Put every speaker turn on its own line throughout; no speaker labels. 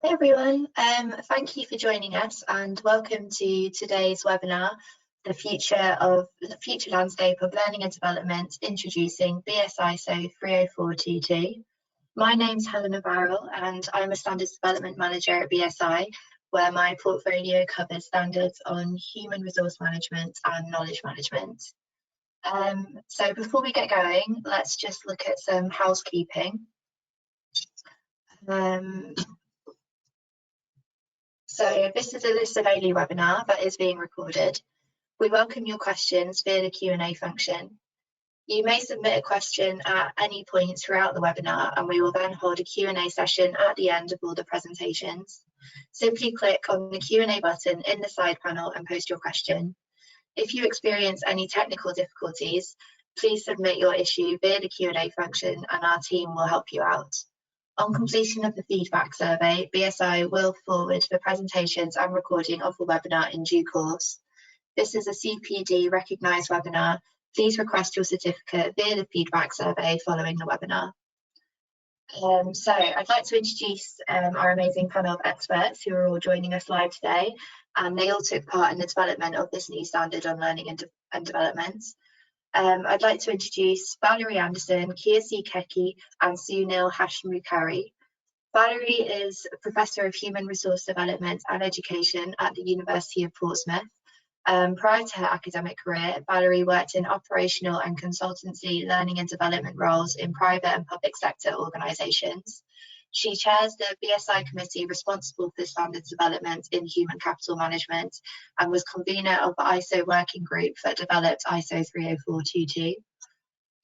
Hey everyone, thank you for joining us and welcome to today's webinar, the future landscape of learning and development, introducing BS ISO 30422. My name's Helena Barrell and I'm a Standards Development Manager at BSI, where my portfolio covers standards on human resource management and knowledge management. So before we get going, let's just look at some housekeeping. So this is a List of Only webinar that is being recorded. We welcome your questions via the Q&A function. You may submit a question at any point throughout the webinar and we will then hold a Q&A session at the end of all the presentations. Simply click on the Q&A button in the side panel and post your question. If you experience any technical difficulties, please submit your issue via the Q&A function and our team will help you out. On completion of the feedback survey, BSI will forward the presentations and recording of the webinar in due course. This is a CPD recognised webinar. Please request your certificate via the feedback survey following the webinar. So I'd like to introduce our amazing panel of experts who are all joining us live today, and they all took part in the development of this new standard on learning and development. I'd like to introduce Valerie Anderson, Kirsi Keki and Sunil Hashmukari. Valerie is a Professor of Human Resource Development and Education at the University of Portsmouth. Prior to her academic career, Valerie worked in operational and consultancy learning and development roles in private and public sector organisations. She chairs the BSI committee responsible for standards development in human capital management and was convener of the ISO working group that developed ISO 30422.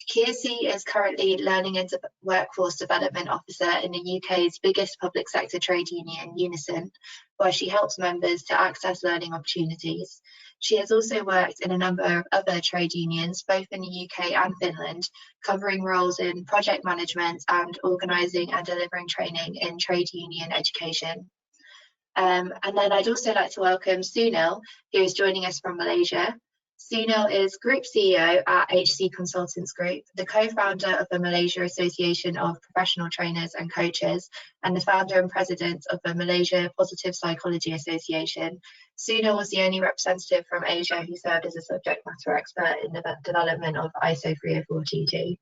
Kirsi is currently Learning and Workforce Development Officer in the UK's biggest public sector trade union, Unison, where she helps members to access learning opportunities. She has also worked in a number of other trade unions, both in the UK and Finland, covering roles in project management and organising and delivering training in trade union education. And then I'd also like to welcome Sunil, who is joining us from Malaysia. Sunil is Group CEO at HC Consultants Group, the co-founder of the Malaysia Association of Professional Trainers and Coaches, and the founder and president of the Malaysia Positive Psychology Association. Sunil was the only representative from Asia who served as a subject matter expert in the development of ISO 30422.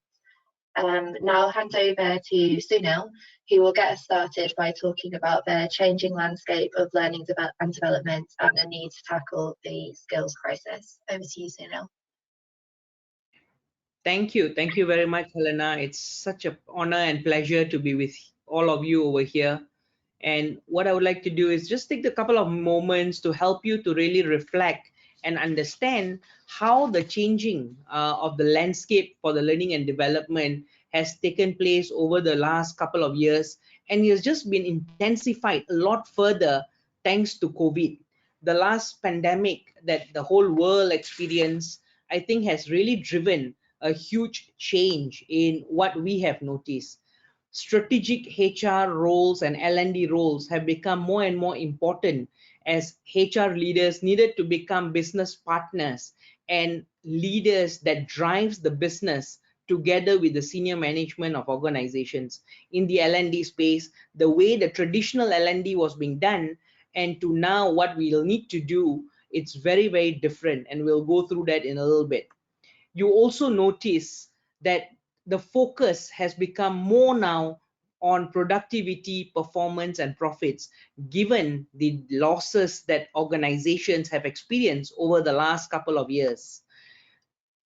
Now I'll hand over to Sunil, who will get us started by talking about the changing landscape of learning and development and the need to tackle the skills crisis. Over to you, Sunil.
Thank you. Thank you very much, Helena. It's such an honor and pleasure to be with all of you over here. And what I would like to do is just take a couple of moments to help you to really reflect and understand how the changing of the landscape for the learning and development has taken place over the last couple of years, and it has just been intensified a lot further thanks to COVID. The last pandemic that the whole world experienced, I think, has really driven a huge change in what we have noticed. Strategic HR roles and L&D roles have become more and more important as HR leaders needed to become business partners and leaders that drives the business together with the senior management of organizations. In the L&D space, the way the traditional L&D was being done and to now what we'll need to do, it's very, very different, and we'll go through that in a little bit. You also notice that the focus has become more now on productivity, performance, and profits, given the losses that organizations have experienced over the last couple of years.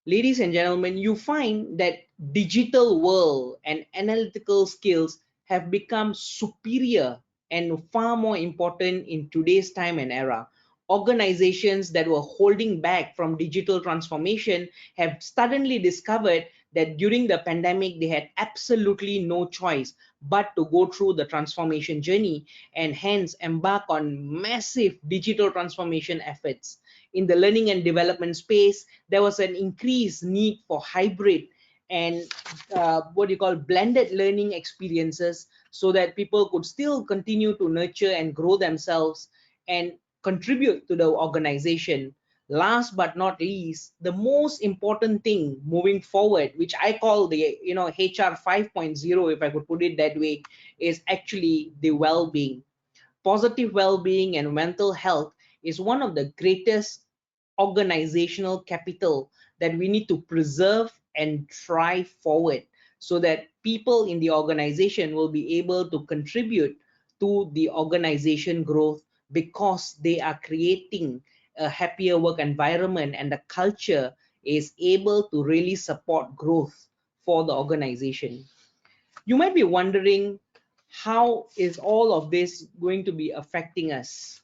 Ladies and gentlemen, you find that digital world and analytical skills have become superior and far more important in today's time and era. Organizations that were holding back from digital transformation have suddenly discovered that during the pandemic, they had absolutely no choice but to go through the transformation journey and hence embark on massive digital transformation efforts. In the learning and development space, there was an increased need for hybrid and blended learning experiences so that people could still continue to nurture and grow themselves and contribute to the organization. Last but not least, the most important thing moving forward, which I call the HR 5.0, if I could put it that way, is actually the well-being. positive well-being and mental health is one of the greatest organizational capital that we need to preserve and drive forward, so that people in the organization will be able to contribute to the organization growth, because they are creating a happier work environment, and the culture is able to really support growth for the organization. You might be wondering, how is all of this going to be affecting us?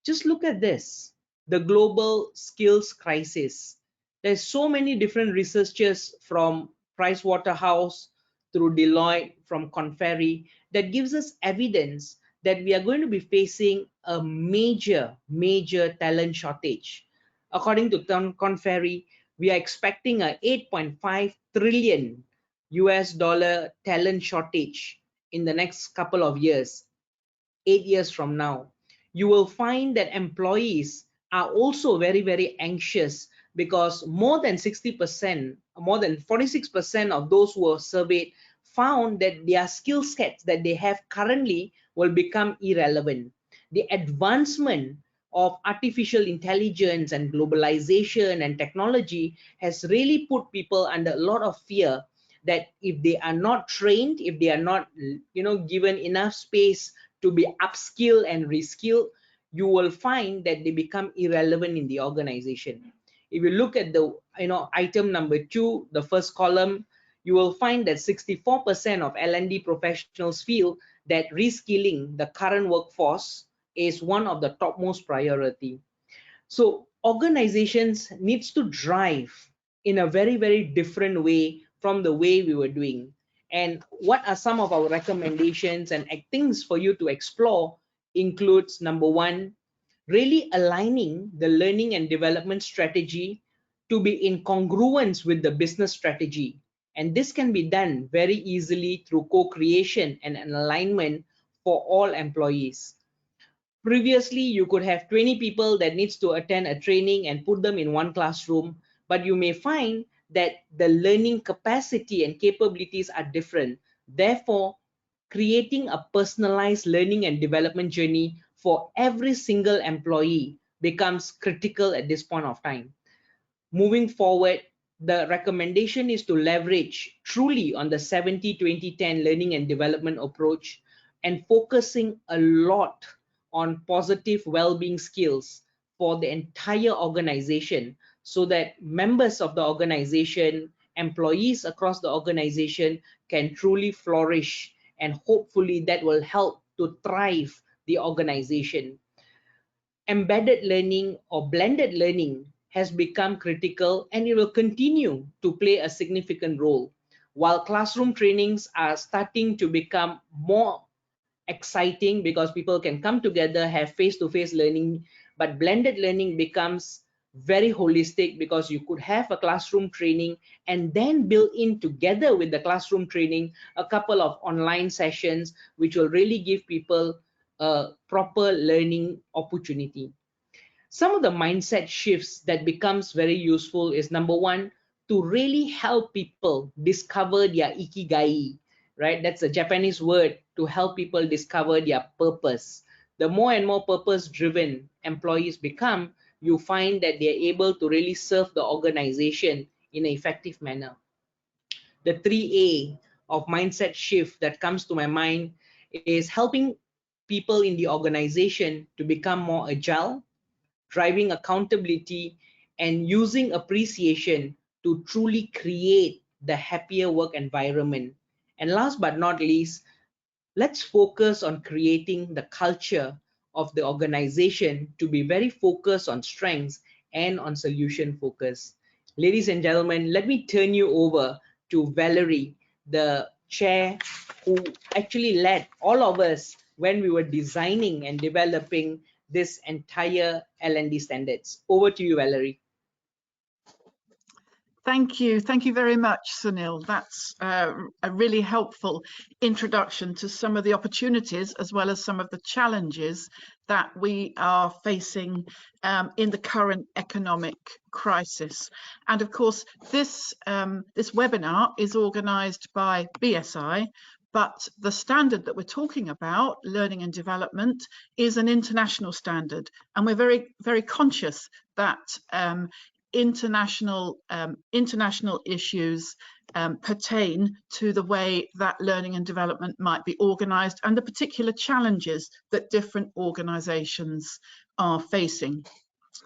Just look at this, the global skills crisis. There's so many different researchers from Pricewaterhouse through Deloitte, from Conferry, that gives us evidence that we are going to be facing a major talent shortage. According to Conferry, we are expecting a 8.5 trillion US dollar talent shortage in the next couple of years. 8 years from now. You will find that employees are also very anxious, because more than 60%, more than 46% of those who were surveyed found that their skill sets that they have currently will become irrelevant. The advancement of artificial intelligence and globalization and technology has really put people under a lot of fear, that if they are not trained, if they are not, given enough space to be upskill and reskill, you will find that they become irrelevant in the organization. If you look at the item number 2, the first column, you will find that 64% of L&D professionals feel that reskilling the current workforce is one of the topmost priority. So organizations needs to drive in a very different way from the way we were doing. And what are some of our recommendations and things for you to explore? Includes, number 1, really aligning the learning and development strategy to be in congruence with the business strategy. And this can be done very easily through co-creation and an alignment for all employees. Previously, you could have 20 people that needs to attend a training and put them in one classroom, but you may find that the learning capacity and capabilities are different. Therefore, creating a personalized learning and development journey for every single employee becomes critical at this point of time. Moving forward, the recommendation is to leverage truly on the 70-20-10 learning and development approach, and focusing a lot on positive well-being skills for the entire organization, so that members of the organization, employees across the organization can truly flourish, and hopefully that will help to thrive the organization. Embedded learning or blended learning has become critical, and it will continue to play a significant role. While classroom trainings are starting to become more exciting because people can come together, have face-to-face learning, but blended learning becomes very holistic, because you could have a classroom training and then build in together with the classroom training a couple of online sessions, which will really give people a proper learning opportunity. Some of the mindset shifts that becomes very useful is, number 1, to really help people discover their ikigai, right? That's a Japanese word to help people discover their purpose. The more and more purpose driven employees become, you find that they're able to really serve the organization in an effective manner. The 3A of mindset shift that comes to my mind is helping people in the organization to become more agile, driving accountability, and using appreciation to truly create the happier work environment. And last but not least, let's focus on creating the culture of the organization to be very focused on strengths and on solution focus. Ladies and gentlemen, let me turn you over to Valerie, the chair who actually led all of us when we were designing and developing this entire L&D standards. Over to you, Valerie.
Thank you very much, Sunil. That's a really helpful introduction to some of the opportunities as well as some of the challenges that we are facing in the current economic crisis. And of course, this webinar is organised by BSI, But the standard that we're talking about, learning and development, is an international standard, and we're very, very conscious that international issues pertain to the way that learning and development might be organised and the particular challenges that different organisations are facing.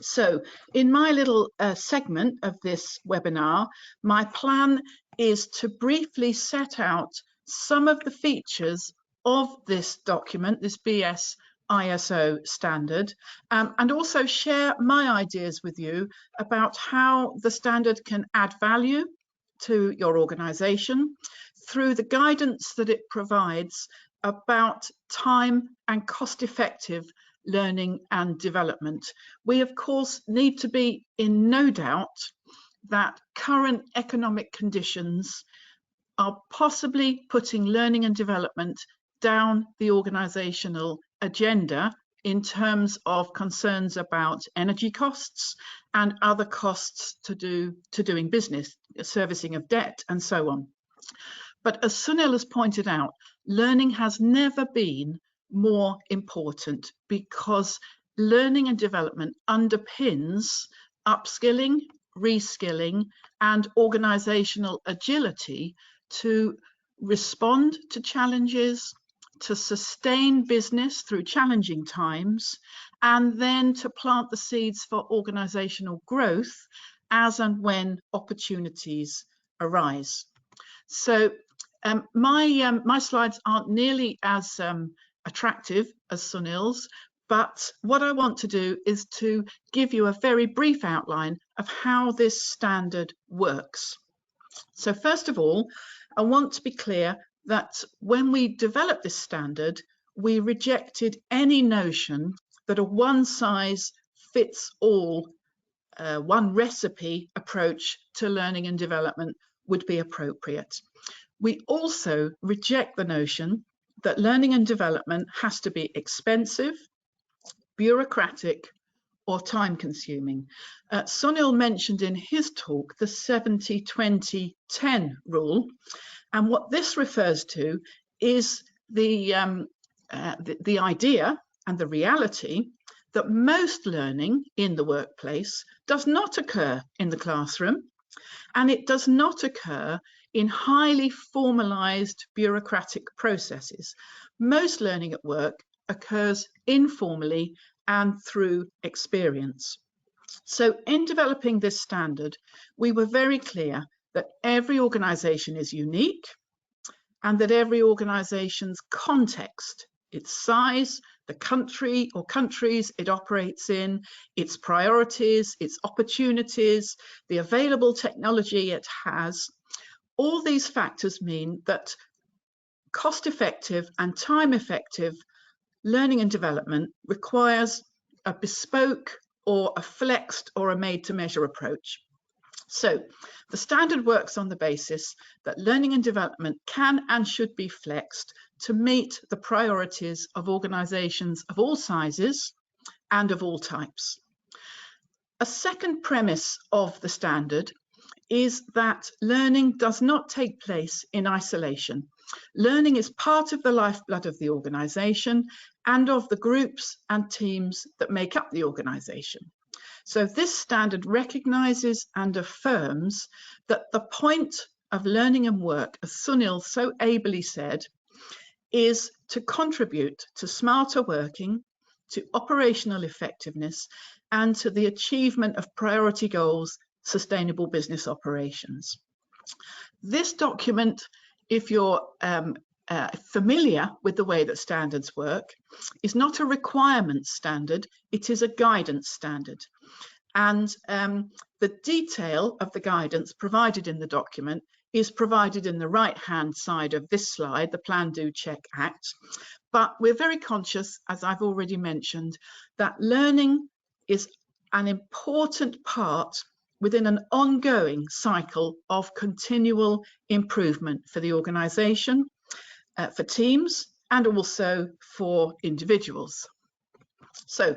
So in my little segment of this webinar, my plan is to briefly set out some of the features of this document, this BS ISO standard, and also share my ideas with you about how the standard can add value to your organisation through the guidance that it provides about time and cost-effective learning and development. We, of course, need to be in no doubt that current economic conditions are possibly putting learning and development down the organisational agenda in terms of concerns about energy costs and other costs to doing business, servicing of debt and so on. But as Sunil has pointed out, learning has never been more important because learning and development underpins upskilling, reskilling and organisational agility to respond to challenges, to sustain business through challenging times, and then to plant the seeds for organisational growth as and when opportunities arise. So my slides aren't nearly as attractive as Sunil's, but what I want to do is to give you a very brief outline of how this standard works. So first of all, I want to be clear that when we developed this standard, we rejected any notion that a one-size-fits-all, one recipe approach to learning and development would be appropriate. We also reject the notion that learning and development has to be expensive, bureaucratic, or time-consuming. Sunil mentioned in his talk the 70-20-10 rule, and what this refers to is the idea and the reality that most learning in the workplace does not occur in the classroom, and it does not occur in highly formalized bureaucratic processes. Most learning at work occurs informally and through experience. So in developing this standard, we were very clear that every organization is unique and that every organization's context, its size, the country or countries it operates in, its priorities, its opportunities, the available technology it has, all these factors mean that cost-effective and time-effective learning and development requires a bespoke or a flexed or a made-to-measure approach. So the standard works on the basis that learning and development can and should be flexed to meet the priorities of organizations of all sizes and of all types. A second premise of the standard is that learning does not take place in isolation. Learning is part of the lifeblood of the organization and of the groups and teams that make up the organization. So this standard recognizes and affirms that the point of learning and work, as Sunil so ably said, is to contribute to smarter working, to operational effectiveness, and to the achievement of priority goals, sustainable business operations. This document, if you're familiar with the way that standards work, is not a requirement standard, it is a guidance standard. And the detail of the guidance provided in the document is provided in the right-hand side of this slide, the Plan, Do, Check, Act. But we're very conscious, as I've already mentioned, that learning is an important part within an ongoing cycle of continual improvement for the organisation, for teams, and also for individuals. So,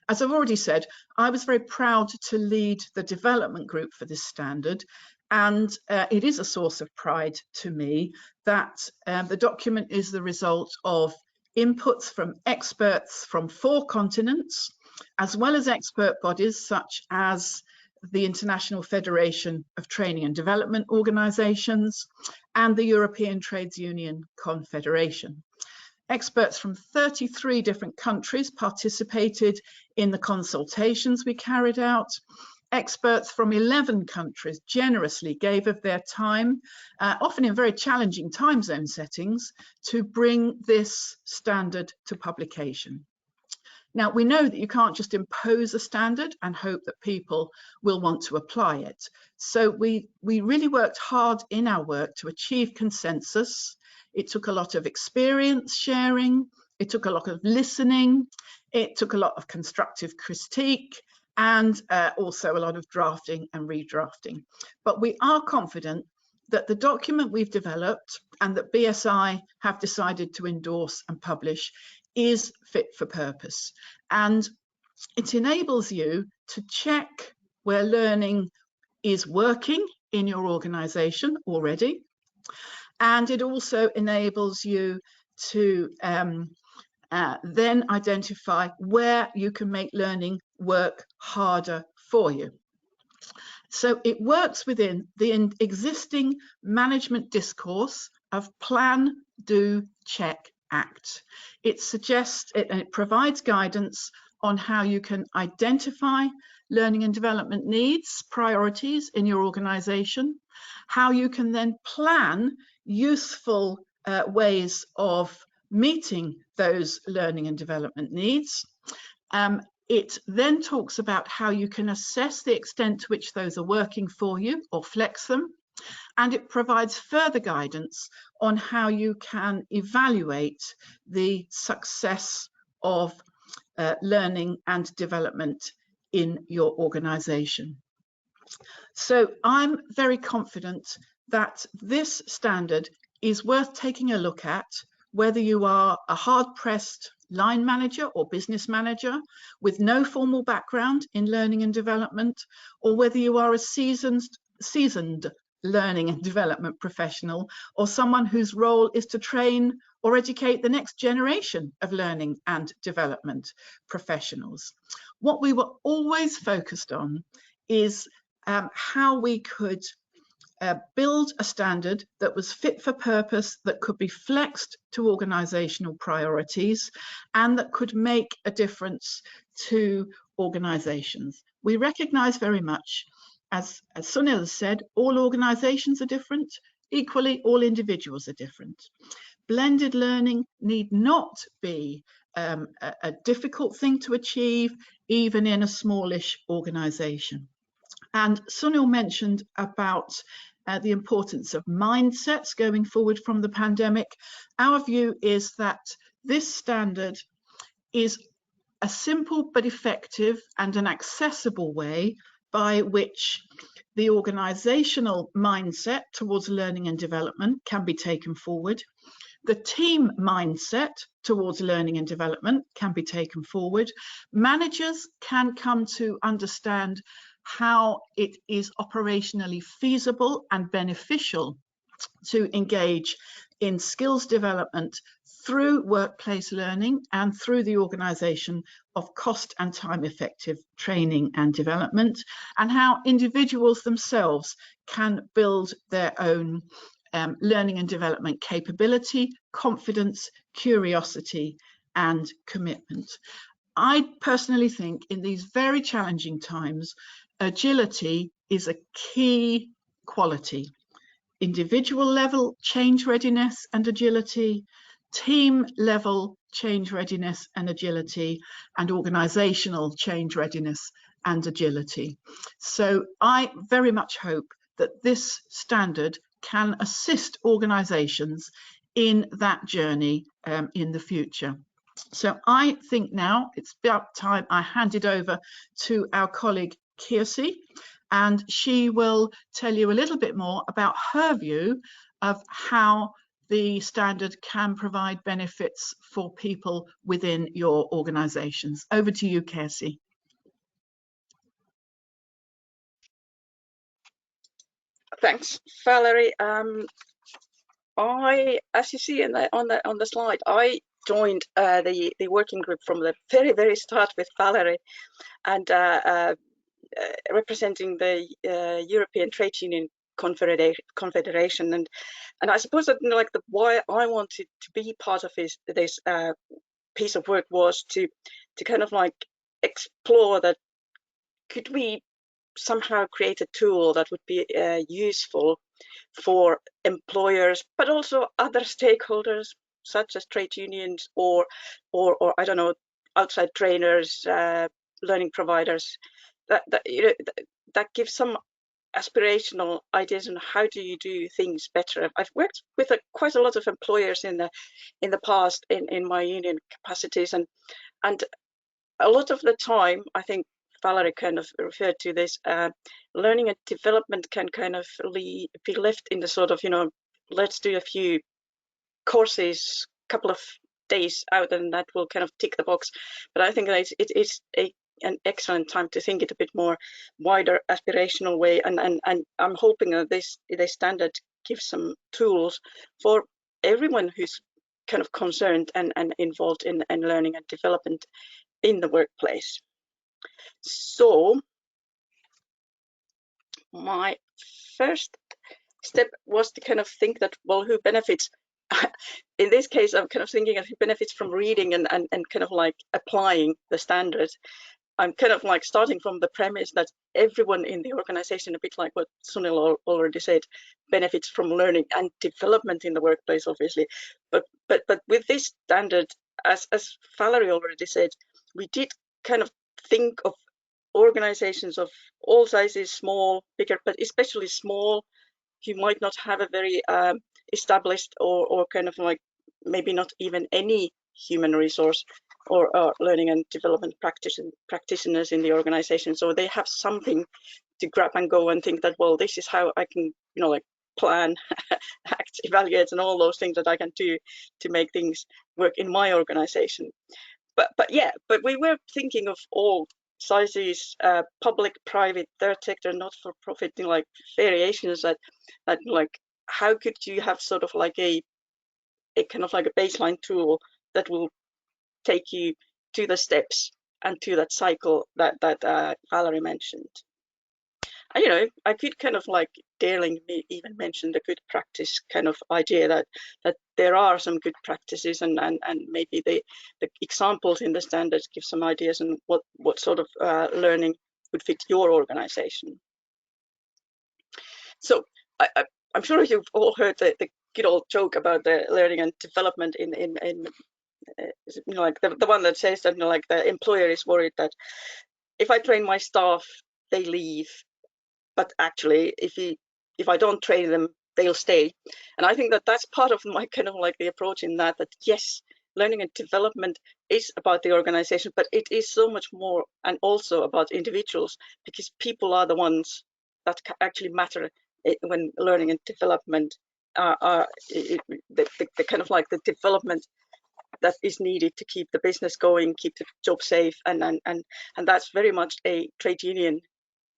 as I've already said, I was very proud to lead the development group for this standard, And it is a source of pride to me that the document is the result of inputs from experts from 4 continents, as well as expert bodies such as the International Federation of Training and Development Organisations and the European Trades Union Confederation. Experts from 33 different countries participated in the consultations we carried out. Experts from 11 countries generously gave of their time, often in very challenging time zone settings, to bring this standard to publication. Now, we know that you can't just impose a standard and hope that people will want to apply it. So we really worked hard in our work to achieve consensus. It took a lot of experience sharing. It took a lot of listening. It took a lot of constructive critique, and also a lot of drafting and redrafting. But we are confident that the document we've developed and that BSI have decided to endorse and publish is fit for purpose. And it enables you to check where learning is working in your organization already. And it also enables you to then identify where you can make learning work harder for you. So it works within the existing management discourse of plan, do, check, act. It suggests and it provides guidance on how you can identify learning and development needs, priorities in your organization, how you can then plan useful ways of meeting those learning and development needs. It then talks about how you can assess the extent to which those are working for you or flex them. And it provides further guidance on how you can evaluate the success of learning and development in your organization. So I'm very confident that this standard is worth taking a look at, whether you are a hard-pressed line manager or business manager with no formal background in learning and development, or whether you are a seasoned learning and development professional, or someone whose role is to train or educate the next generation of learning and development professionals. What we were always focused on is how we could build a standard that was fit for purpose, that could be flexed to organizational priorities, and that could make a difference to organizations. We recognize very much, as Sunil has said, all organizations are different. Equally, all individuals are different. Blended learning need not be a difficult thing to achieve, even in a smallish organization. And Sunil mentioned about the importance of mindsets going forward from the pandemic. Our view is that this standard is a simple but effective and an accessible way by which the organizational mindset towards learning and development can be taken forward. The team mindset towards learning and development can be taken forward. Managers can come to understand how it is operationally feasible and beneficial to engage in skills development through workplace learning and through the organisation of cost and time effective training and development, and how individuals themselves can build their own learning and development capability, confidence, curiosity and commitment. I personally think in these very challenging times, agility is a key quality. Individual level change readiness and agility, team level change readiness and agility, and organizational change readiness and agility. So I very much hope that this standard can assist organizations in that journey in the future. So I think now it's about time I hand it over to our colleague Kirsty, and she will tell you a little bit more about her view of how the standard can provide benefits for people within your organizations. Over to you, Kirsty.
Thanks, Valerie. As you see on the slide, I joined the working group from the very start with Valerie, and representing the European Trade Union Confederation, and I suppose that like why I wanted to be part of this piece of work was to kind of like explore that could we somehow create a tool that would be useful for employers, but also other stakeholders such as trade unions or I don't know, outside trainers, learning providers, that gives some aspirational ideas on how do you do things better. I've worked with quite a lot of employers in the past in my union capacities, and a lot of the time, I think Valerie kind of referred to this, learning and development can kind of be left in the sort of, let's do a few courses, couple of days out, and that will kind of tick the box. But I think that it is an excellent time to think it a bit more wider, aspirational way, and I'm hoping that this standard gives some tools for everyone who's kind of concerned and involved in learning and development in the workplace. So my first step was to kind of think that, well, who benefits? In this case, I'm kind of thinking of who benefits from reading and kind of like applying the standards. I'm kind of like starting from the premise that everyone in the organization, a bit like what Sunil already said, benefits from learning and development in the workplace, obviously. But with this standard, as Valerie already said, we did kind of think of organizations of all sizes, small, bigger, but especially small, who might not have a very established or kind of like maybe not even any human resource or learning and development practitioners in the organization. So they have something to grab and go and think that, well, this is how I can, like plan, act, evaluate, and all those things that I can do to make things work in my organization. But we were thinking of all sizes, public, private, third sector, not-for-profit, like variations that like how could you have sort of like a kind of like a baseline tool that will take you to the steps and to that cycle that Valerie mentioned. And I could kind of like daring even mention the good practice kind of idea that there are some good practices and maybe the examples in the standards give some ideas on what sort of learning would fit your organization. So I'm sure you've all heard the good old joke about the learning and development in like the one that says that like the employer is worried that if I train my staff, they leave, but actually if I don't train them, they'll stay. And I think that that's part of my kind of like the approach in that yes, learning and development is about the organization, but it is so much more and also about individuals, because people are the ones that actually matter when learning and development are the kind of like the development that is needed to keep the business going, keep the job safe, and that's very much a trade union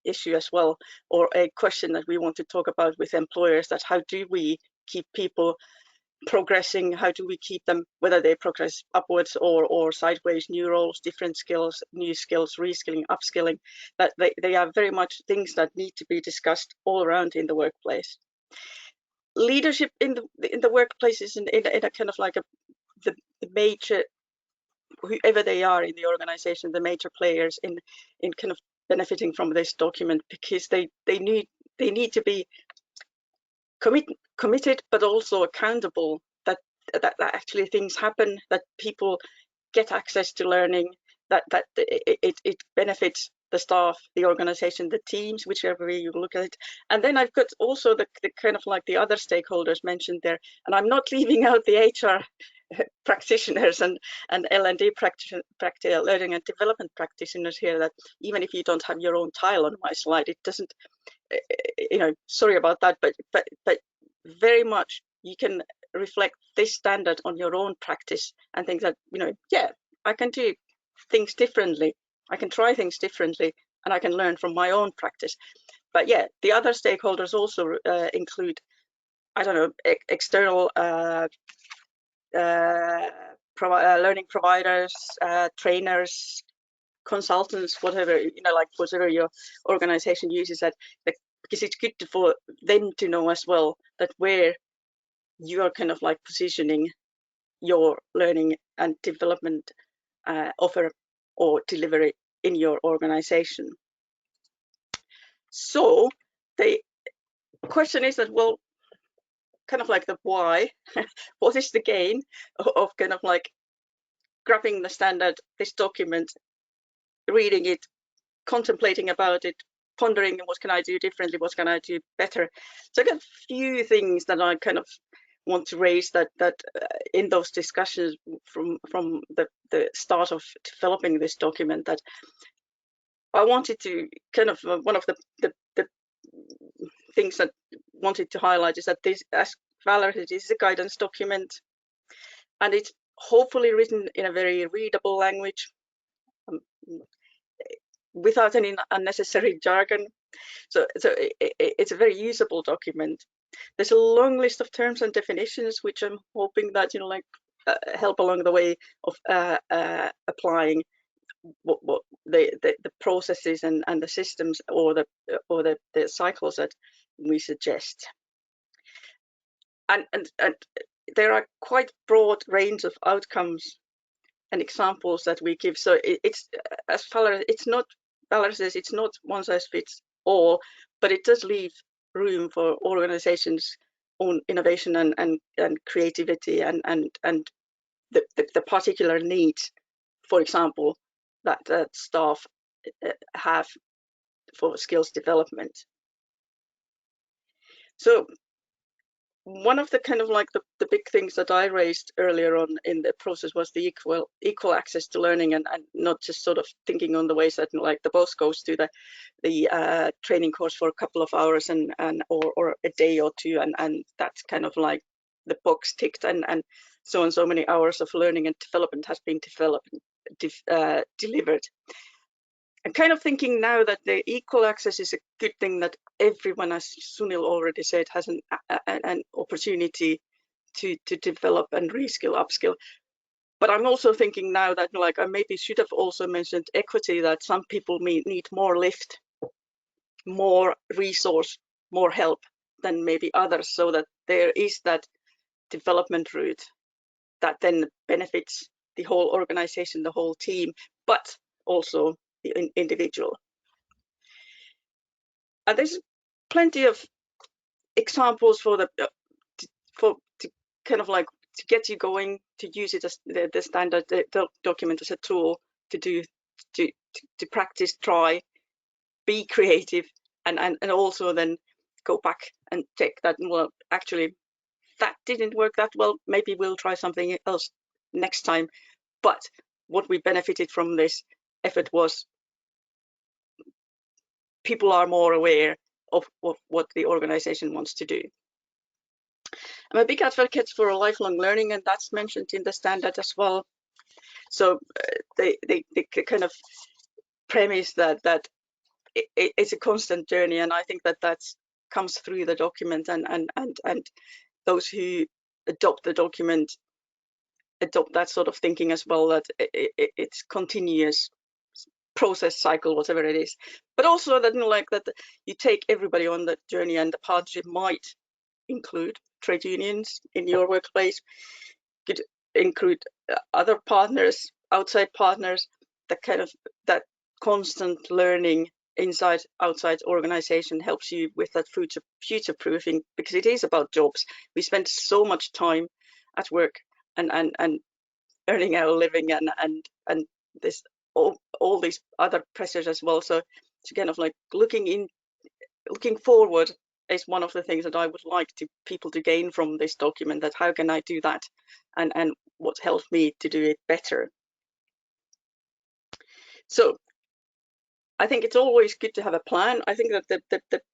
issue as well, or a question that we want to talk about with employers, that how do we keep people progressing, how do we keep them, whether they progress upwards or sideways, new roles, different skills, new skills, reskilling, upskilling, that they are very much things that need to be discussed all around in the workplace. Leadership in the workplace is in a kind of like the major, whoever they are in the organization, the major players in kind of benefiting from this document, because they need to be committed but also accountable that actually things happen, that people get access to learning, that it benefits the staff, the organization, the teams, whichever way you look at it. And then I've got also the kind of like the other stakeholders mentioned there, and I'm not leaving out the HR practitioners and L&D learning and development practitioners here, that even if you don't have your own tile on my slide, it doesn't, sorry about that, but very much you can reflect this standard on your own practice and think that, yeah, I can do things differently, I can try things differently, and I can learn from my own practice. But yeah, the other stakeholders also include, I don't know, external learning providers, trainers, consultants, whatever, you know, like whatever your organization uses, that because it's good for them to know as well that where you are kind of like positioning your learning and development offer or delivery in your organization. So the question is that, well, kind of like the why, what is the gain of kind of like grabbing the standard, this document, reading it, contemplating about it, pondering what can I do differently, what can I do better. So I got a few things that I kind of want to raise that in those discussions from the start of developing this document, that I wanted to kind of one of the things that wanted to highlight is that this, as Valerie said, is a guidance document, and it's hopefully written in a very readable language, without any unnecessary jargon. So it's a very usable document. There's a long list of terms and definitions, which I'm hoping that, you know, like help along the way of applying what the processes and the systems or the cycles that we suggest. And there are quite broad range of outcomes and examples that we give. So it's, as Valerie, Valerie says, it's not one size fits all, but it does leave room for organizations' own innovation and creativity and the particular needs, for example, that staff have for skills development. So one of the kind of like the big things that I raised earlier on in the process was the equal access to learning, and not just sort of thinking on the ways that, like, the boss goes to the training course for a couple of hours or a day or two, and that's kind of like the box ticked, and so many hours of learning and development has been delivered. I'm kind of thinking now that the equal access is a good thing, that everyone, as Sunil already said, has an opportunity to develop and reskill, upskill. But I'm also thinking now that, like, I maybe should have also mentioned equity, that some people need more lift, more resource, more help than maybe others, so that there is that development route that then benefits the whole organization, the whole team, but also the individual. And there's plenty of examples for to kind of like to get you going, to use it as the standard document as a tool to practice, try, be creative, and also then go back and check that, well, actually that didn't work that well, maybe we'll try something else next time. But what we benefited from this effort was people are more aware of what the organization wants to do. I'm a big advocate for lifelong learning, and that's mentioned in the standard as well. So the kind of premise that it's a constant journey, and I think that comes through the document, and those who adopt the document adopt that sort of thinking as well, that it's continuous process cycle, whatever it is, but also that, you know, like that you take everybody on that journey, and the partnership might include trade unions in your workplace, could include other partners, outside partners, that constant learning inside outside organization helps you with that future proofing, because it is about jobs. We spend so much time at work and earning our living, and this all these other pressures as well. So it's kind of like looking forward is one of the things that I would like people to gain from this document, that how can I do that, and what helps me to do it better. So I think it's always good to have a plan. I think that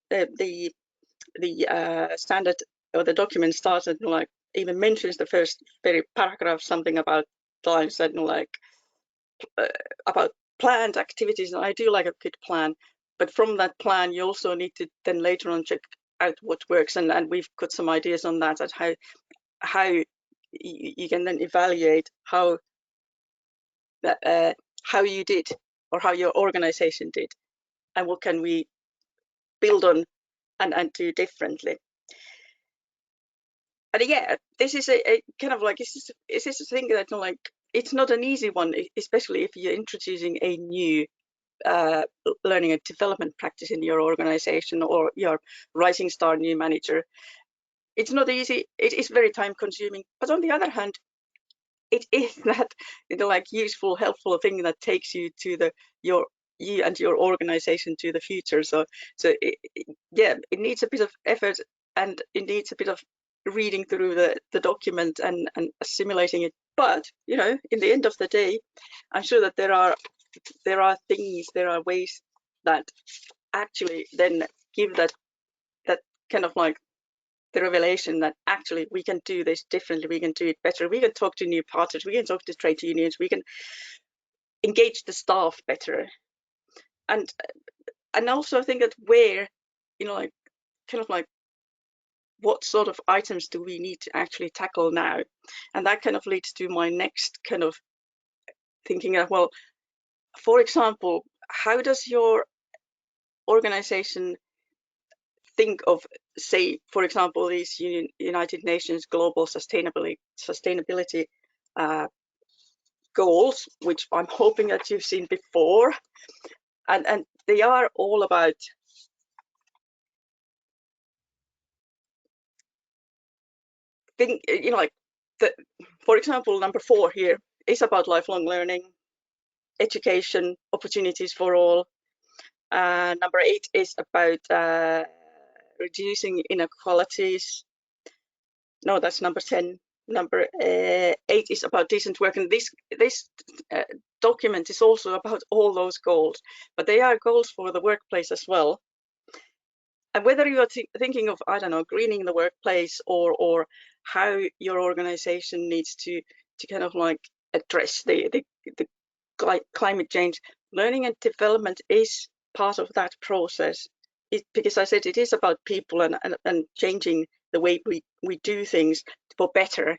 the standard or the document started, like, even mentions the first very paragraph something about lines that, like, about planned activities, and I do like a good plan, But from that plan, you also need to then later on check out what works, and we've got some ideas on that, at how you can then evaluate how you did, or how your organization did, and what can we build on and do differently. And yeah, this is a kind of like, this is a thing that, like, it's not an easy one, especially if you're introducing a new learning and development practice in your organization, or your rising star new manager. It's not easy. It is very time consuming, but on the other hand, it is that, you know, like, useful, helpful thing that takes you to you and your organization to the future. So yeah, it needs a bit of effort, and it needs a bit of reading through the document and assimilating it. But, you know, in the end of the day, I'm sure that there are ways that actually then give that kind of like the revelation that actually we can do this differently, we can do it better, we can talk to new partners, we can talk to trade unions, we can engage the staff better. And also I think that where, you know, like, kind of like, what sort of items do we need to actually tackle now? And that kind of leads to my next kind of thinking of, well, for example, how does your organization think of, say, for example, these United Nations Global Sustainability goals, which I'm hoping that you've seen before, and they are all about you know, like, for example, number 4 here is about lifelong learning, education, opportunities for all. Number 8 is about reducing inequalities. No, that's number 10. Number 8 is about decent work, and this document is also about all those goals, but they are goals for the workplace as well. And whether you are thinking of, I don't know, greening the workplace, or how your organization needs to kind of like address the climate change, learning and development is part of that process. Because I said it is about people and changing the way we do things for better,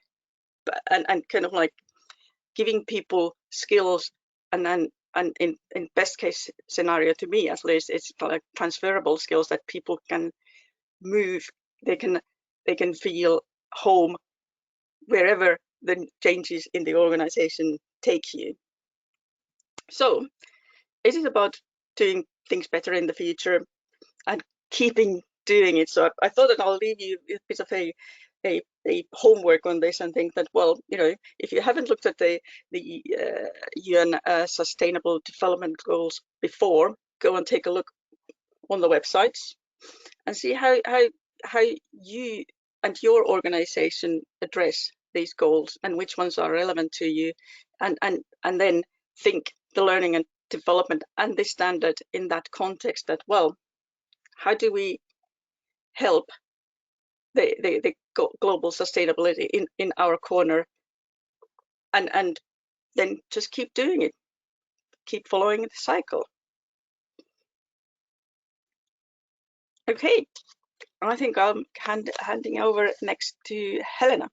and kind of like giving people skills, and in best case scenario, to me at least, it's like transferable skills that people can move, they can feel home wherever the changes in the organization take you. So it is about doing things better in the future and keeping doing it. So I thought that I'll leave you a bit of a homework on this, and think that, well, you know, if you haven't looked at the UN Sustainable Development Goals before, go and take a look on the websites and see how you and your organization address these goals, and which ones are relevant to you, and then think the learning and development and the standard in that context, that, well, how do we help the global sustainability in our corner, and then just keep doing it, keep following the cycle. Okay, I think I'm handing over next to Helena.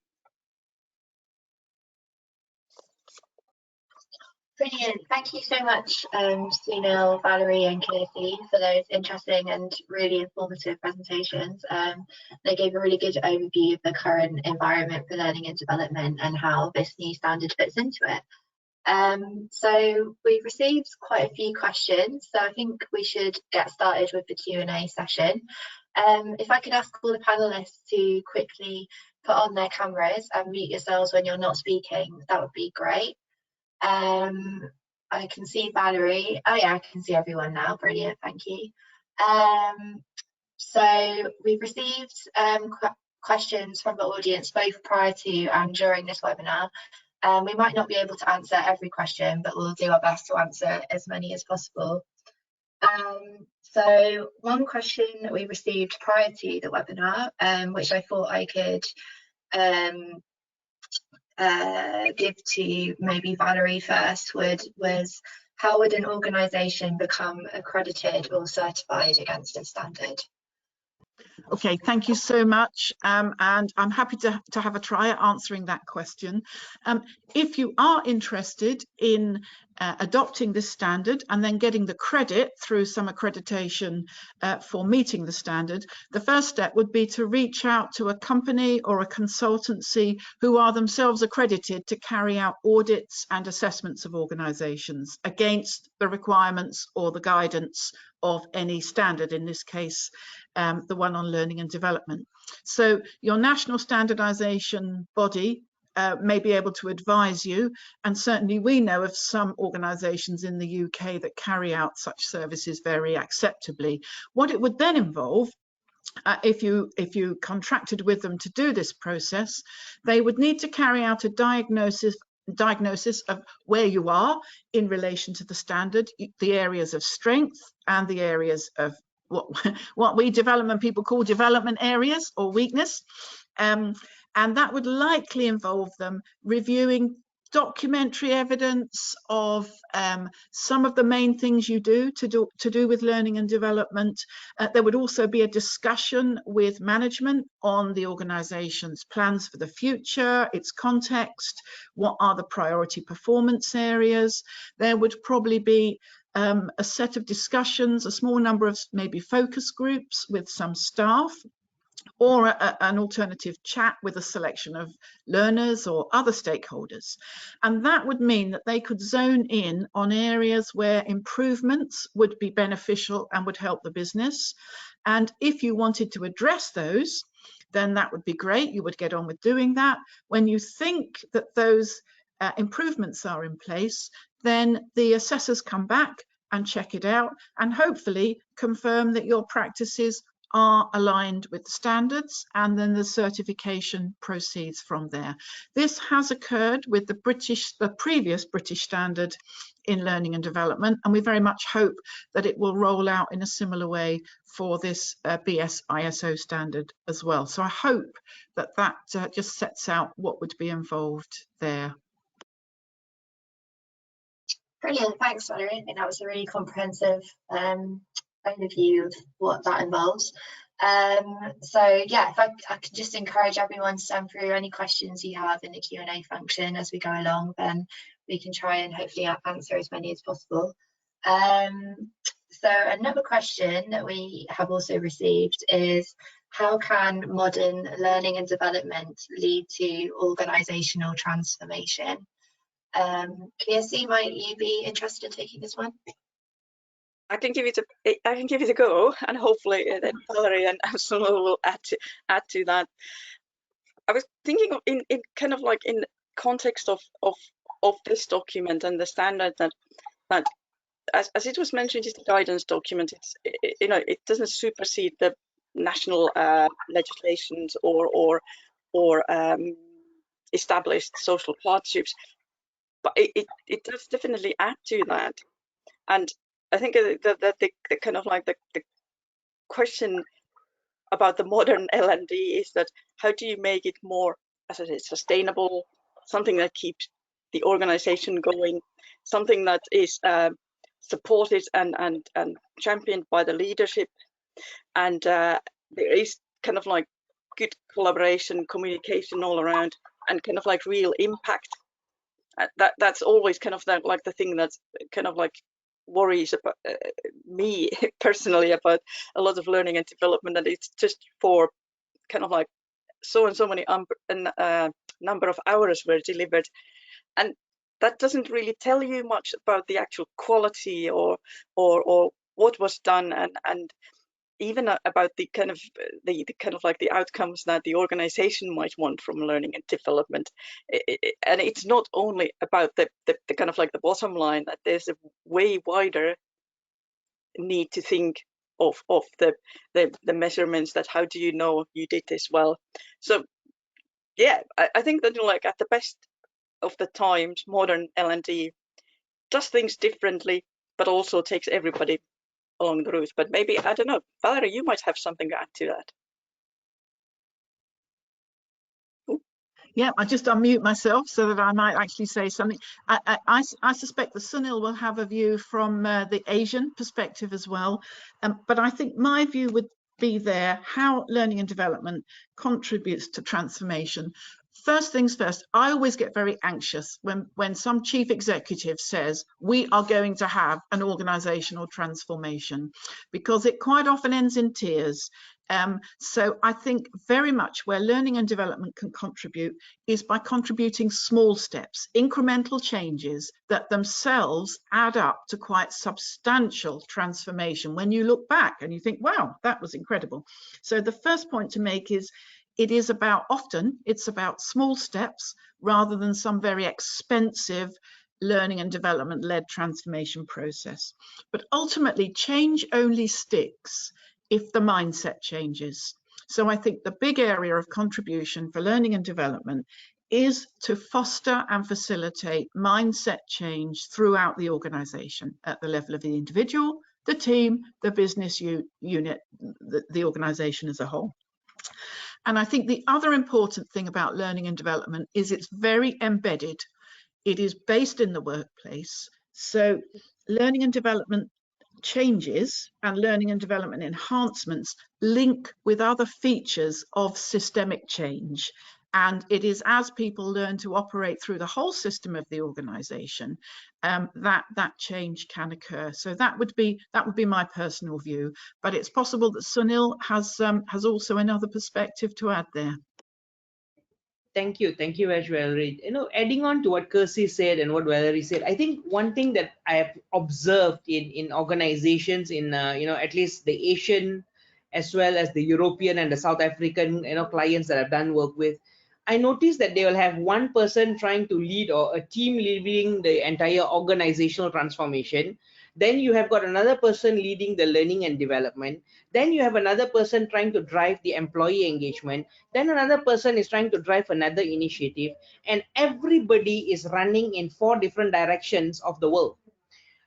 Brilliant. Thank you so much, Sunil, Valerie and Kirsi, for those interesting and really informative presentations. They gave a really good overview of the current environment for learning and development and how this new standard fits into it. So we've received quite a few questions, so I think we should get started with the Q&A session. If I could ask all the panelists to quickly put on their cameras and mute yourselves when you're not speaking, that would be great. I can see Valerie. Oh yeah, I can see everyone now. Brilliant, thank you. So we've received questions from the audience both prior to and during this webinar. We might not be able to answer every question, but we'll do our best to answer as many as possible. So one question that we received prior to the webinar, which I thought I could give to maybe Valerie first, was How would an organisation become accredited or certified against a standard?
Okay, thank you so much. And I'm happy to have a try at answering that question. If you are interested in adopting this standard and then getting the credit through some accreditation for meeting the standard, the first step would be to reach out to a company or a consultancy who are themselves accredited to carry out audits and assessments of organisations against the requirements or the guidance of any standard, in this case, the one on learning and development. So your national standardisation body may be able to advise you, and certainly we know of some organisations in the UK that carry out such services very acceptably. What it would then involve, if you contracted with them to do this process, they would need to carry out a diagnosis of where you are in relation to the standard, the areas of strength and the areas of what we development people call development areas or weakness. And that would likely involve them reviewing documentary evidence of some of the main things you do to do with learning and development. There would also be a discussion with management on the organisation's plans for the future, its context, what are the priority performance areas. There would probably be a set of discussions, a small number of maybe focus groups with some staff, or an alternative chat with a selection of learners or other stakeholders. And that would mean that they could zone in on areas where improvements would be beneficial and would help the business. And if you wanted to address those, then that would be great. You would get on with doing that. When you think that those improvements are in place, then the assessors come back and check it out and hopefully confirm that your practices are aligned with standards, and then the certification proceeds from there. This has occurred with the previous British standard in learning and development, and we very much hope that it will roll out in a similar way for this BS ISO standard as well. So I hope that just sets out what would be involved there.
Brilliant, thanks Valerie. I think that was a really comprehensive overview of what that involves. So yeah, if I could just encourage everyone to send through any questions you have in the Q&A function as we go along, then we can try and hopefully answer as many as possible. So another question that we have also received is, how can modern learning and development lead to organisational transformation? KSC, might you be interested in taking this one?
I can give it a go, and hopefully then Valerie and Sunil will add to that. I was thinking in kind of like in context of this document and the standard that as it was mentioned, is the guidance document. It's it doesn't supersede the national legislations or established social partnerships, but it does definitely add to that. And I think that the kind of like the question about the modern L&D is that how do you make it more, as I said, sustainable, something that keeps the organization going, something that is supported and championed by the leadership, and there is kind of like good collaboration, communication all around, and kind of like real impact. That's always kind of that, like the thing that's kind of like worries about me personally about a lot of learning and development, and it's just for kind of like so many number of hours were delivered, and that doesn't really tell you much about the actual quality or what was done, and even about the kind of like the outcomes that the organization might want from learning and development. And it's not only about the kind of like the bottom line, that there's a way wider need to think of the measurements, that how do you know you did this well. So yeah, I think that like at the best of the times, modern L&D does things differently, but also takes everybody along the route. But maybe, I don't know, Valerie, you might have something to add to that.
Yeah, I just unmute myself so that I might actually say something. I suspect that Sunil will have a view from the Asian perspective as well. But I think my view would be there, how learning and development contributes to transformation. First things first, I always get very anxious when some chief executive says we are going to have an organizational transformation, because it quite often ends in tears. So I think very much where learning and development can contribute is by contributing small steps, incremental changes that themselves add up to quite substantial transformation when you look back and you think, wow, that was incredible. So the first point to make is it's about small steps rather than some very expensive learning and development led transformation process. But ultimately, change only sticks if the mindset changes. So I think the big area of contribution for learning and development is to foster and facilitate mindset change throughout the organization at the level of the individual, the team, the business unit, the organization as a whole. And I think the other important thing about learning and development is it's very embedded. It is based in the workplace. So learning and development changes and learning and development enhancements link with other features of systemic change. And it is as people learn to operate through the whole system of the organization that change can occur. So that would be my personal view. But it's possible that Sunil has also another perspective to add there.
Thank you very much, Valerie. Adding on to what Kirsty said and what Valerie said, I think one thing that I have observed in organizations in at least the Asian as well as the European and the South African clients that I've done work with, I noticed that they will have one person trying to lead or a team leading the entire organizational transformation. Then you have got another person leading the learning and development. Then you have another person trying to drive the employee engagement. Then another person is trying to drive another initiative. And everybody is running in 4 different directions of the world.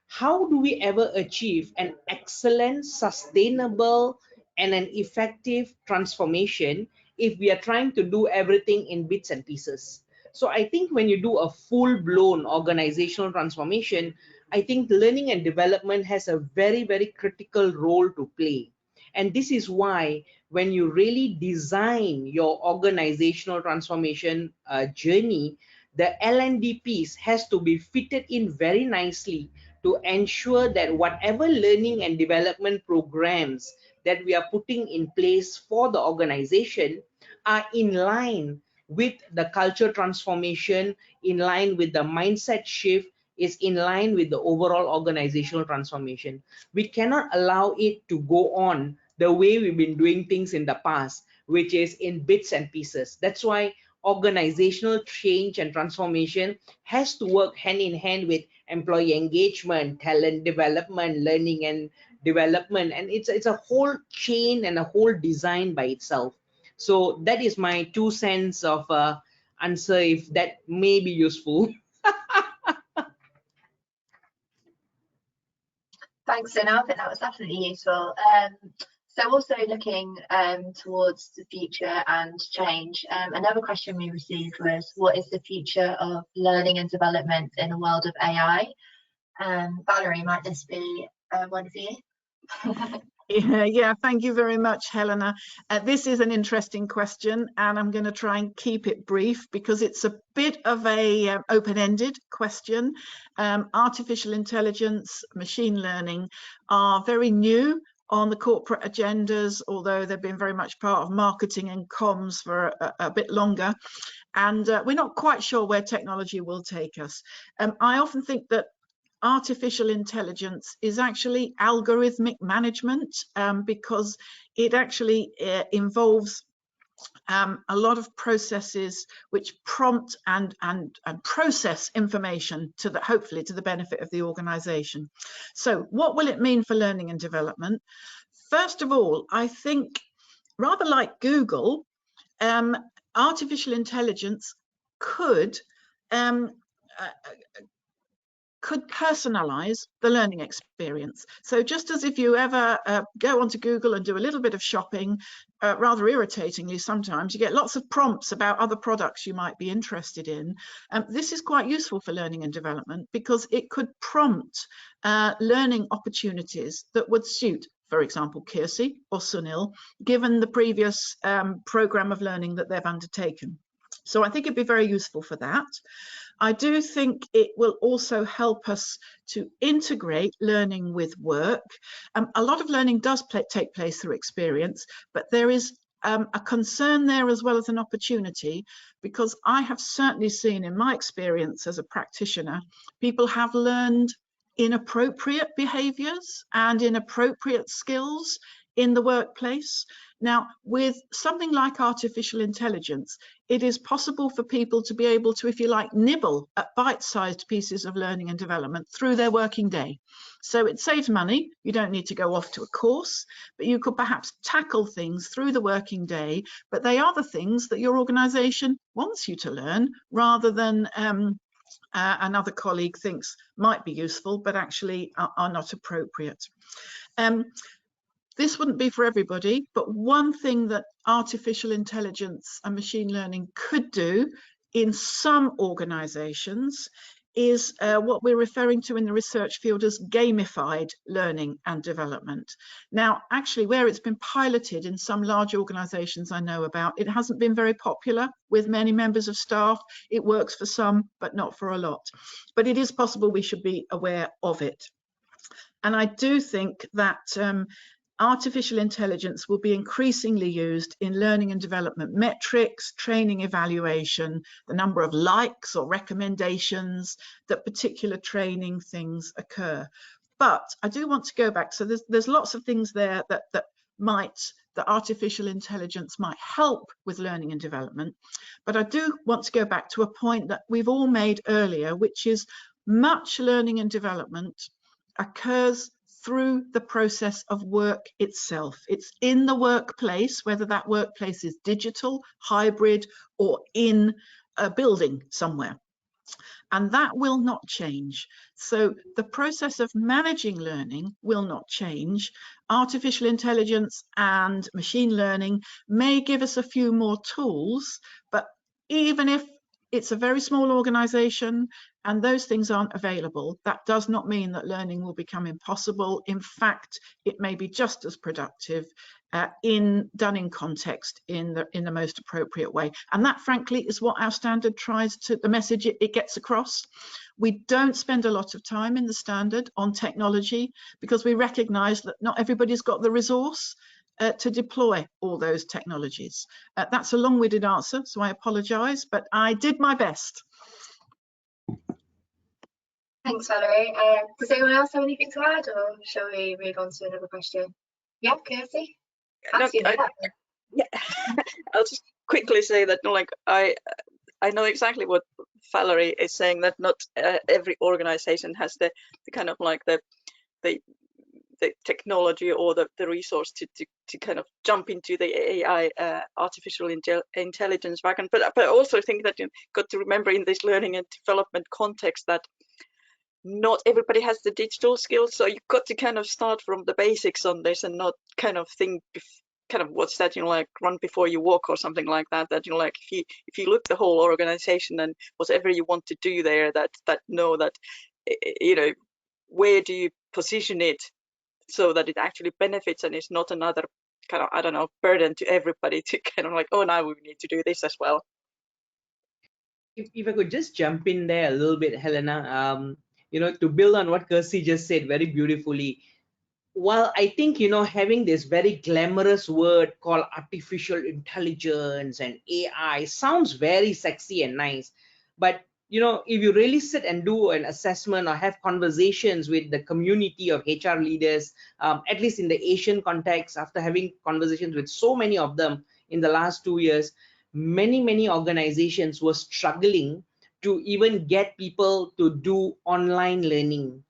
How do we ever achieve an excellent, sustainable, and an effective transformation if we are trying to do everything in bits and pieces? So I think when you do a full-blown organizational transformation, I think learning and development has a very, very critical role to play. And this is why when you really design your organizational transformation journey, the L&D piece has to be fitted in very nicely to ensure that whatever learning and development programs that we are putting in place for the organization are in line with the culture transformation, in line with the mindset shift, is in line with the overall organizational transformation. We cannot allow it to go on the way we've been doing things in the past, which is in bits and pieces. That's why organizational change and transformation has to work hand in hand with employee engagement, talent development, learning and development, and it's a whole chain and a whole design by itself. So that is my 2 cents of answer, if that may be useful.
Thanks, Sunil. I think that was definitely useful. So also looking towards the future and change, another question we received was, what is the future of learning and development in the world of AI? Valerie, might this be one for you?
Yeah, thank you very much, Helena. This is an interesting question, and I'm going to try and keep it brief because it's a bit of a open-ended question. Artificial intelligence, machine learning are very new on the corporate agendas, although they've been very much part of marketing and comms for a bit longer. And we're not quite sure where technology will take us. I often think that artificial intelligence is actually algorithmic management because it actually involves a lot of processes which prompt and process information to hopefully to the benefit of the organization. So what will it mean for learning and development? First of all, I think rather like Google, artificial intelligence could could personalize the learning experience. So just as if you ever go onto Google and do a little bit of shopping, rather irritatingly sometimes, you get lots of prompts about other products you might be interested in. This is quite useful for learning and development because it could prompt learning opportunities that would suit, for example, Kirsty or Sunil, given the previous program of learning that they've undertaken. So I think it'd be very useful for that. I do think it will also help us to integrate learning with work. A lot of learning does take place through experience, but there is a concern there as well as an opportunity, because I have certainly seen in my experience as a practitioner, people have learned inappropriate behaviors and inappropriate skills in the workplace. Now, with something like artificial intelligence, it is possible for people to be able to, if you like, nibble at bite-sized pieces of learning and development through their working day. So it saves money. You don't need to go off to a course, but you could perhaps tackle things through the working day, but they are the things that your organization wants you to learn, rather than another colleague thinks might be useful, but actually are not appropriate. This wouldn't be for everybody, but one thing that artificial intelligence and machine learning could do in some organizations is what we're referring to in the research field as gamified learning and development. Now, actually, where it's been piloted in some large organizations I know about, it hasn't been very popular with many members of staff. It works for some, but not for a lot. But it is possible we should be aware of it. And I do think that artificial intelligence will be increasingly used in learning and development metrics, training evaluation, the number of likes or recommendations that particular training things occur. But I do want to go back. So there's lots of things there that artificial intelligence might help with learning and development. But I do want to go back to a point that we've all made earlier, which is much learning and development occurs through the process of work itself. It's in the workplace, whether that workplace is digital, hybrid, or in a building somewhere. And that will not change. So the process of managing learning will not change. Artificial intelligence and machine learning may give us a few more tools, but even if it's a very small organization and those things aren't available, that does not mean that learning will become impossible. In fact, it may be just as productive done in context in the most appropriate way. And that, frankly, is what our standard tries to, the message it gets across. We don't spend a lot of time in the standard on technology because we recognize that not everybody's got the resource to deploy all those technologies. That's a long-winded answer, so I apologize, but I did my best.
Thanks, Valerie. Does anyone else have anything to add, or shall we move on to another question? Yeah, Kirsty?
Yeah, I'll just quickly say that, like, I know exactly what Valerie is saying, that not every organization has the kind of like the technology or the resource to kind of jump into the AI, artificial intelligence wagon. But I also think that you've got to remember in this learning and development context that not everybody has the digital skills. So you've got to kind of start from the basics on this and not kind of think kind of what's that, like run before you walk or something like that, like if you look the whole organization and whatever you want to do there, that where do you position it so that it actually benefits and is not another kind of, I don't know, burden to everybody to kind of like, oh, now we need to do this as well.
If I could just jump in there a little bit, Helena, to build on what Kirsty just said very beautifully. While I think, having this very glamorous word called artificial intelligence and AI sounds very sexy and nice, but if you really sit and do an assessment or have conversations with the community of HR leaders, at least in the Asian context, after having conversations with so many of them in the last 2 years, many organizations were struggling to even get people to do online learning.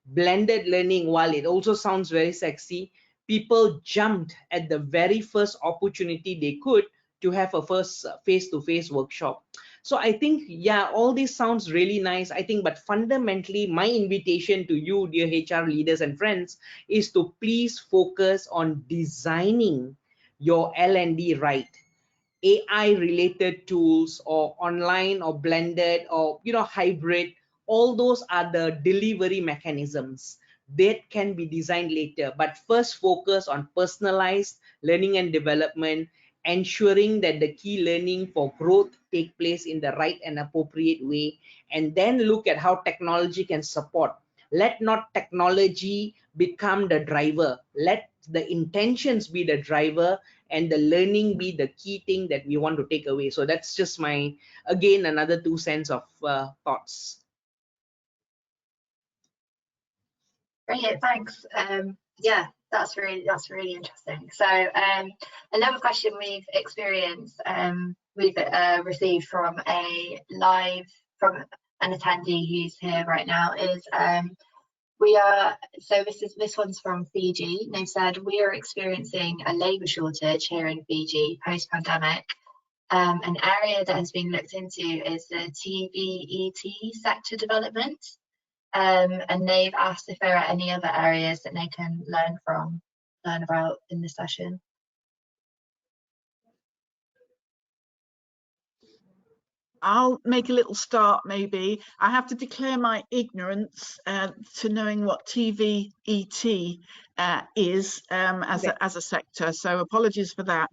Blended learning, while it also sounds very sexy, people jumped at the very first opportunity they could to have a first face-to-face workshop. So I think, yeah, all this sounds really nice, I think, but fundamentally my invitation to you, dear HR leaders and friends, is to please focus on designing your L&D right. AI related tools, or online or blended or hybrid, all those are the delivery mechanisms that can be designed later. But first focus on personalized learning and development, ensuring that the key learning for growth take place in the right and appropriate way, and then look at how technology can support. Let not technology become the driver, let the intentions be the driver, and the learning be the key thing that we want to take away. So that's just my, again, another 2 cents of thoughts.
Brilliant, thanks. Yeah, that's really interesting. So another question we've experienced, we've received from an attendee who's here right now is this one's from Fiji. They've said, we are experiencing a labour shortage here in Fiji post-pandemic. An area that has been looked into is the TVET sector development. And they've asked if there are any other areas that they can learn about in this session.
I'll make a little start, maybe. I have to declare my ignorance to knowing what TVET is as a sector, so apologies for that.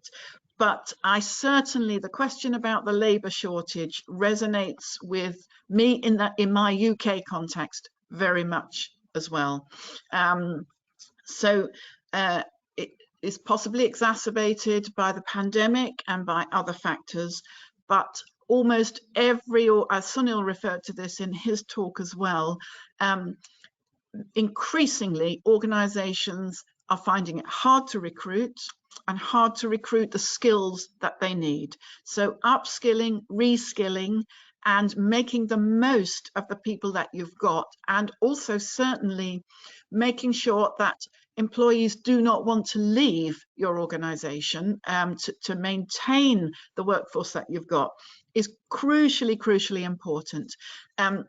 But I certainly, the question about the labour shortage resonates with me in my UK context very much as well. It is possibly exacerbated by the pandemic and by other factors, but almost every, or as Sunil referred to this in his talk as well, increasingly organisations are finding it hard to recruit and hard to recruit the skills that they need. So upskilling, reskilling, and making the most of the people that you've got, and also certainly making sure that employees do not want to leave your organisation to maintain the workforce that you've got is crucially important. And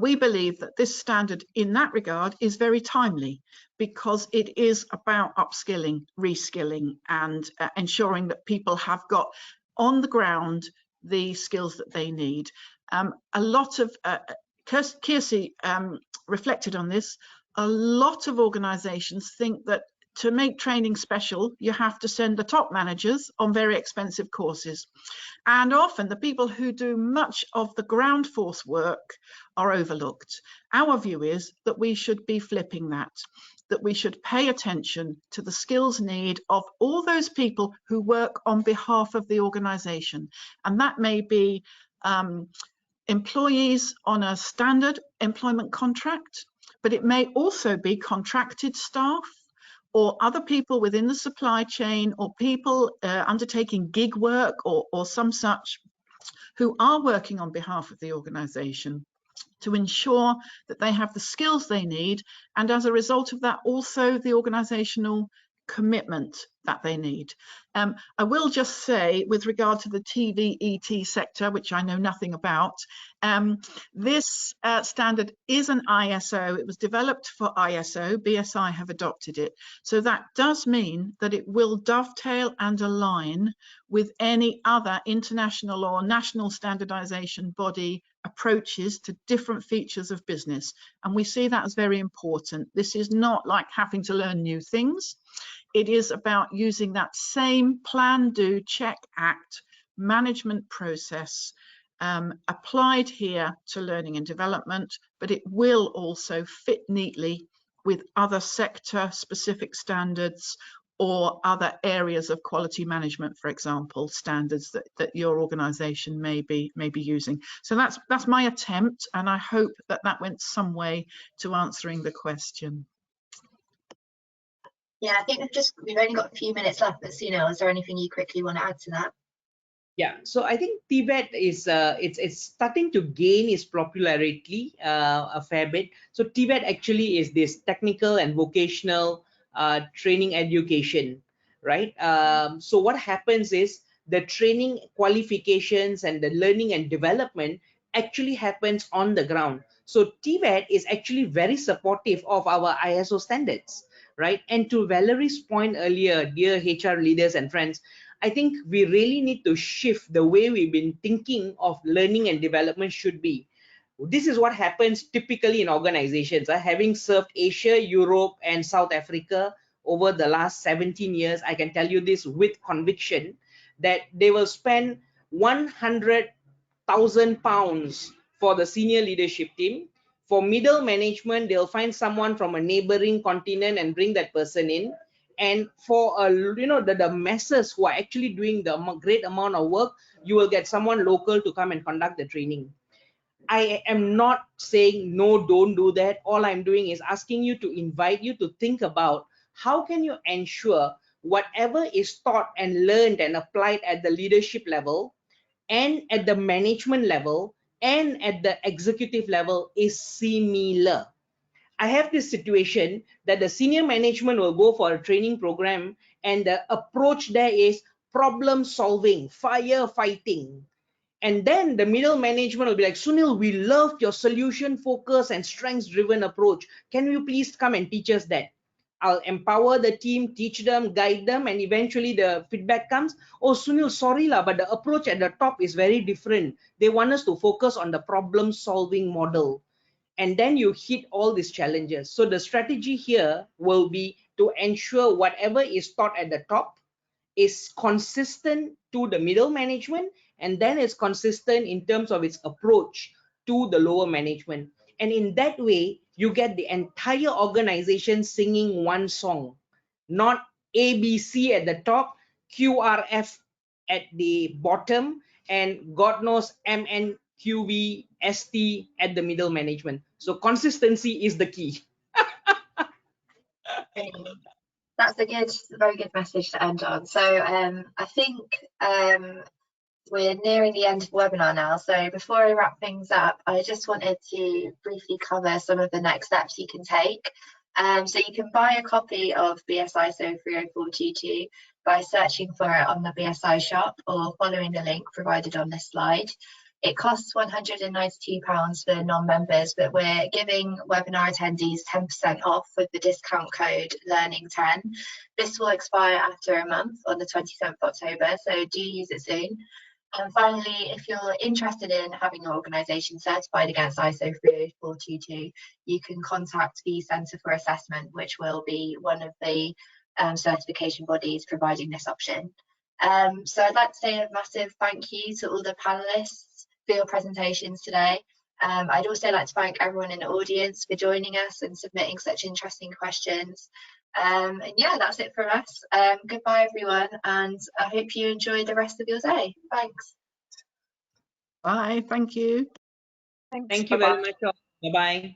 we believe that this standard in that regard is very timely, because it is about upskilling, reskilling, and ensuring that people have got on the ground the skills that they need. A lot of, Kirsi reflected on this, a lot of organisations think that to make training special, you have to send the top managers on very expensive courses. And often the people who do much of the ground force work are overlooked. Our view is that we should be flipping that we should pay attention to the skills need of all those people who work on behalf of the organisation. And that may be employees on a standard employment contract, but it may also be contracted staff, or other people within the supply chain, or people undertaking gig work or some such, who are working on behalf of the organisation to ensure that they have the skills they need, and as a result of that, also the organisational commitment that they need. I will just say, with regard to the TVET sector, which I know nothing about, this standard is an ISO. It was developed for ISO. BSI have adopted it. So that does mean that it will dovetail and align with any other international or national standardization body approaches to different features of business. And we see that as very important. This is not like having to learn new things. It is about using that same plan, do, check, act management process applied here to learning and development, but it will also fit neatly with other sector specific standards or other areas of quality management, for example, standards that your organization may be using. So that's my attempt, and I hope that went some way to answering the question.
Yeah, I think we've only got a few minutes left, but Sunil, is there anything you quickly want to add to that?
Yeah, so I think TVET is it's starting to gain its popularity a fair bit. So TVET actually is this technical and vocational training education, right? So what happens is the training qualifications and the learning and development actually happens on the ground. So TVET is actually very supportive of our ISO standards, right? And to Valerie's point earlier, dear HR leaders and friends, I think we really need to shift the way we've been thinking of learning and development should be. This is what happens typically in organizations. Having served Asia, Europe, and South Africa over the last 17 years, I can tell you this with conviction, that they will spend 100,000 pounds for the senior leadership team. For middle management, they'll find someone from a neighboring continent and bring that person in. And for the masses who are actually doing the great amount of work, you will get someone local to come and conduct the training. I am not saying no, don't do that. All I'm doing is asking you to invite you to think about how can you ensure whatever is taught and learned and applied at the leadership level and at the management level and at the executive level is similar. I have this situation that the senior management will go for a training program and the approach there is problem solving, firefighting. And then the middle management will be like, Sunil, we loved your solution focus and strengths driven approach. Can you please come and teach us that? I'll empower the team, teach them, guide them, and eventually the feedback comes, oh Sunil, sorry lah, but the approach at the top is very different. They want us to focus on the problem solving model. And then you hit all these challenges. So the strategy here will be to ensure whatever is taught at the top is consistent to the middle management, and then it's consistent in terms of its approach to the lower management. And in that way, you get the entire organization singing one song, not ABC at the top, QRF at the bottom, and God knows MNQVST at the middle management. So consistency is the key.
That's a very good message to end on. So I think we're nearing the end of the webinar now. So before I wrap things up, I just wanted to briefly cover some of the next steps you can take. So you can buy a copy of BSI ISO 30422 by searching for it on the BSI shop or following the link provided on this slide. It costs £192 for non-members, but we're giving webinar attendees 10% off with the discount code LEARNING10. This will expire after a month on the 27th of October, so do use it soon. And finally, if you're interested in having your organisation certified against ISO 30422, you can contact the Centre for Assessment, which will be one of the certification bodies providing this option. So I'd like to say a massive thank you to all the panellists for your presentations today. I'd also like to thank everyone in the audience for joining us and submitting such interesting questions. And yeah, that's it from us. Goodbye, everyone, and I hope you enjoy the rest of your day. Thanks.
Bye. Thank you.
Thanks.
Thank you
Bye-bye.
very much. Bye-bye.